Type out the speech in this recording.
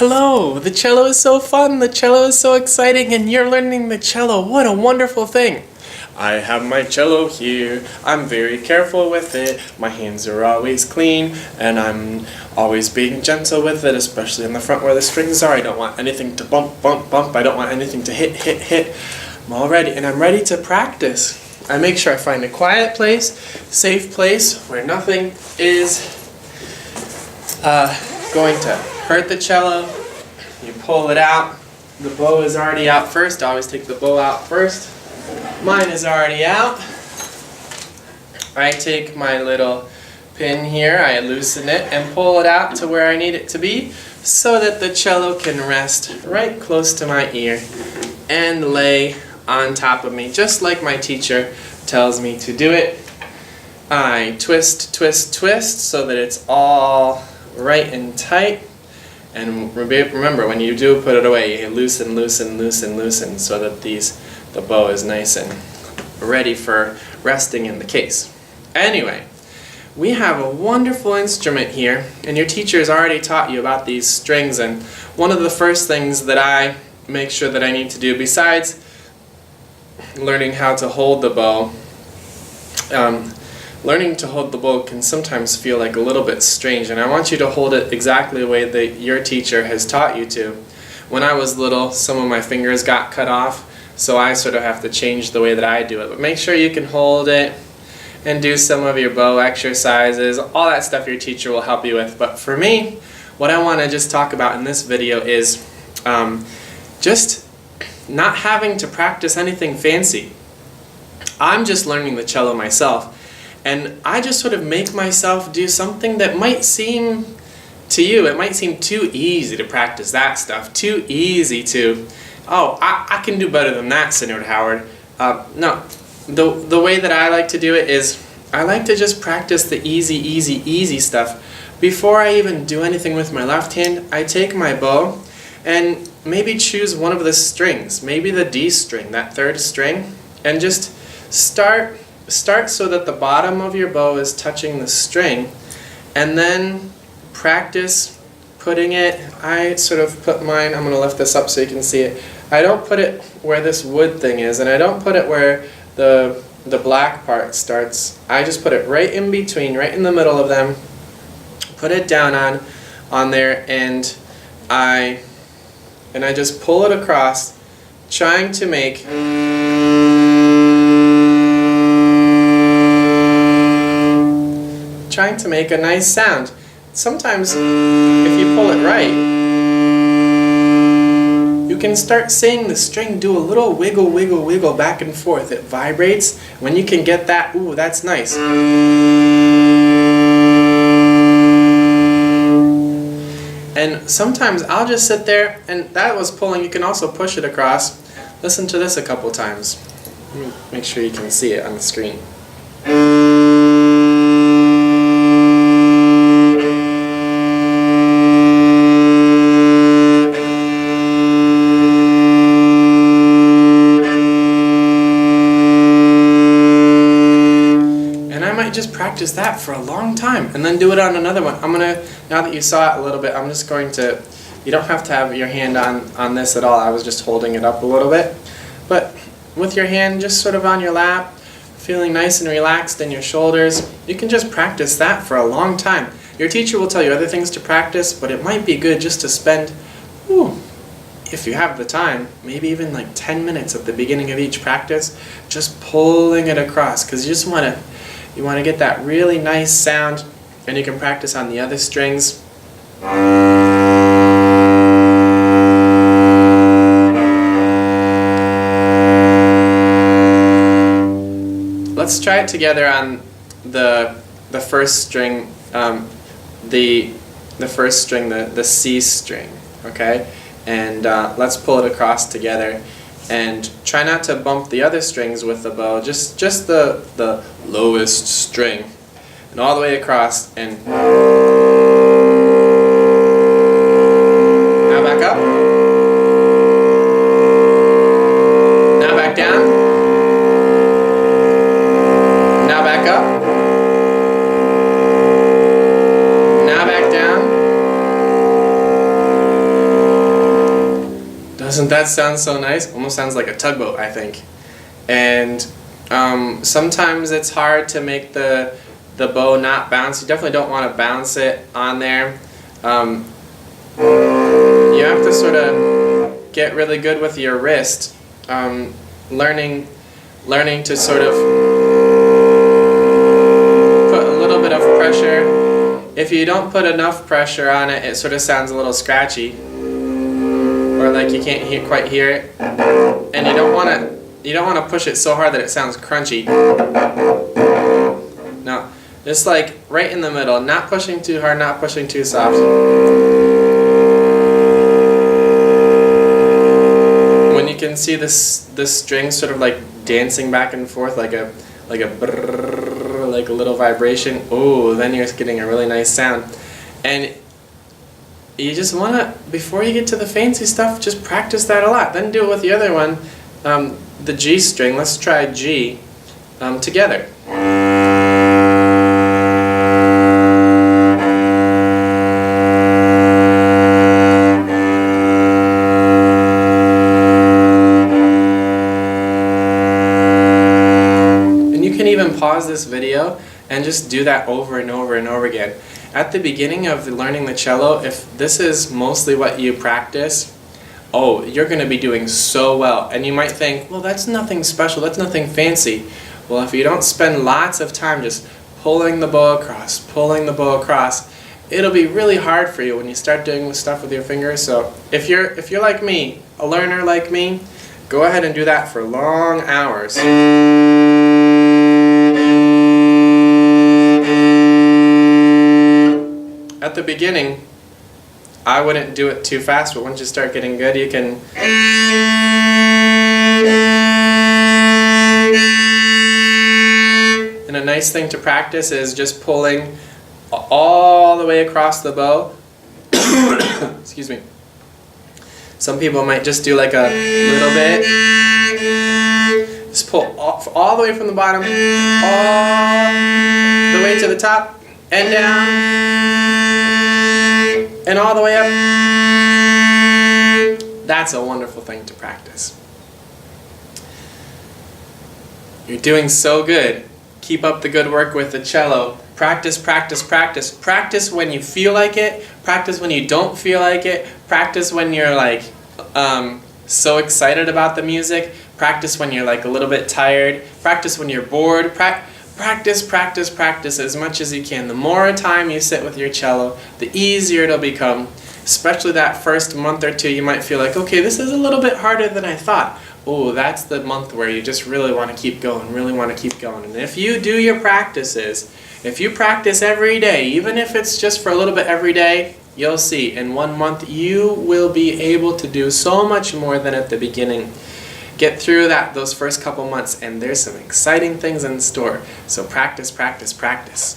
Hello! The cello is so fun, the cello is so exciting, and you're learning the cello. What a wonderful thing! I have my cello here, I'm very careful with it, my hands are always clean, and I'm always being gentle with it, especially in the front where the strings are. I don't want anything to bump, bump, bump, I don't want anything to hit, hit, hit. I'm all ready, and I'm ready to practice. I make sure I find a quiet place, safe place, where nothing is going to hurt the cello. You pull it out. The bow is already out first. I always take the bow out first. Mine is already out. I take my little pin here, I loosen it and pull it out to where I need it to be so that the cello can rest right close to my ear and lay on top of me, just like my teacher tells me to do it. I twist, twist, twist so that it's all right and tight. And remember, when you do put it away, you loosen, loosen, loosen, loosen so that the bow is nice and ready for resting in the case. Anyway, we have a wonderful instrument here, and your teacher has already taught you about these strings, and one of the first things that I make sure that I need to do, besides learning how to hold the bow, learning to hold the bow can sometimes feel like a little bit strange, and I want you to hold it exactly the way that your teacher has taught you to. When I was little, some of my fingers got cut off, so I sort of have to change the way that I do it. But make sure you can hold it and do some of your bow exercises. All that stuff your teacher will help you with. But for me, what I want to just talk about in this video is just not having to practice anything fancy. I'm just learning the cello myself, and I just sort of make myself do something that might seem to you, it might seem too easy to practice that stuff, too easy to, oh, I can do better than that, Senator Howard. No, the way that I like to do it is I like to just practice the easy stuff. Before I even do anything with my left hand, I take my bow and maybe choose one of the strings, maybe the D string, that third string, and just start so that the bottom of your bow is touching the string, and then practice putting it. I sort of put mine, I'm going to lift this up so you can see it. I don't put it where this wood thing is, and I don't put it where the black part starts. I just put it right in between, right in the middle of them, put it down on there, and I just pull it across, trying to make a nice sound. Sometimes, if you pull it right, you can start seeing the string do a little wiggle, wiggle, wiggle back and forth. It vibrates. When you can get that, ooh, that's nice. And sometimes I'll just sit there, and that was pulling. You can also push it across. Listen to this a couple times. Let me make sure you can see it on the screen. Just practice that for a long time and then do it on another one. Now that you saw it a little bit, I'm just going to, you don't have to have your hand on this at all. I was just holding it up a little bit. But with your hand just sort of on your lap, feeling nice and relaxed in your shoulders, you can just practice that for a long time. Your teacher will tell you other things to practice, but it might be good just to spend, if you have the time, maybe even like 10 minutes at the beginning of each practice, just pulling it across, because you just want to get that really nice sound, and you can practice on the other strings. Let's try it together on the first string, the first string, the C string, okay? And let's pull it across together. And try not to bump the other strings with the bow, just the lowest string, and all the way across, and now back up, now back down, now back up, now back down, Doesn't that sound so nice? Almost sounds like a tugboat, I think. And sometimes it's hard to make the bow not bounce. You definitely don't want to bounce it on there. You have to sort of get really good with your wrist, learning to sort of put a little bit of pressure. If you don't put enough pressure on it, it sort of sounds a little scratchy, or like you can't quite hear it. And you don't want to push it so hard that it sounds crunchy. No, just like right in the middle, not pushing too hard, not pushing too soft. When you can see this string sort of like dancing back and forth like a brrrr, like a little vibration, oh, then you're getting a really nice sound. And you just want to, before you get to the fancy stuff, just practice that a lot. Then do it with the other one, the G string. Let's try G together. Even pause this video and just do that over and over and over again. At the beginning of learning the cello, if this is mostly what you practice, oh, you're going to be doing so well. And you might think, well, that's nothing special, that's nothing fancy. Well, if you don't spend lots of time just pulling the bow across, it'll be really hard for you when you start doing stuff with your fingers. So if you're like me, a learner like me, go ahead and do that for long hours. At the beginning, I wouldn't do it too fast, but once you start getting good, you can. And a nice thing to practice is just pulling all the way across the bow. Excuse me. Some people might just do like a little bit. Just pull all the way from the bottom, all the way to the top, and down. And all the way up. That's a wonderful thing to practice. You're doing so good. Keep up the good work with the cello. Practice, practice, practice. Practice when you feel like it. Practice when you don't feel like it. Practice when you're like so excited about the music. Practice when you're like a little bit tired. Practice when you're bored. Practice, practice, practice as much as you can. The more time you sit with your cello, the easier it'll become. Especially that first month or two, you might feel like, okay, this is a little bit harder than I thought. Oh, that's the month where you just really want to keep going, really want to keep going. And if you do your practices, if you practice every day, even if it's just for a little bit every day, you'll see in 1 month you will be able to do so much more than at the beginning. Get through those first couple months, and there's some exciting things in store. So practice, practice, practice.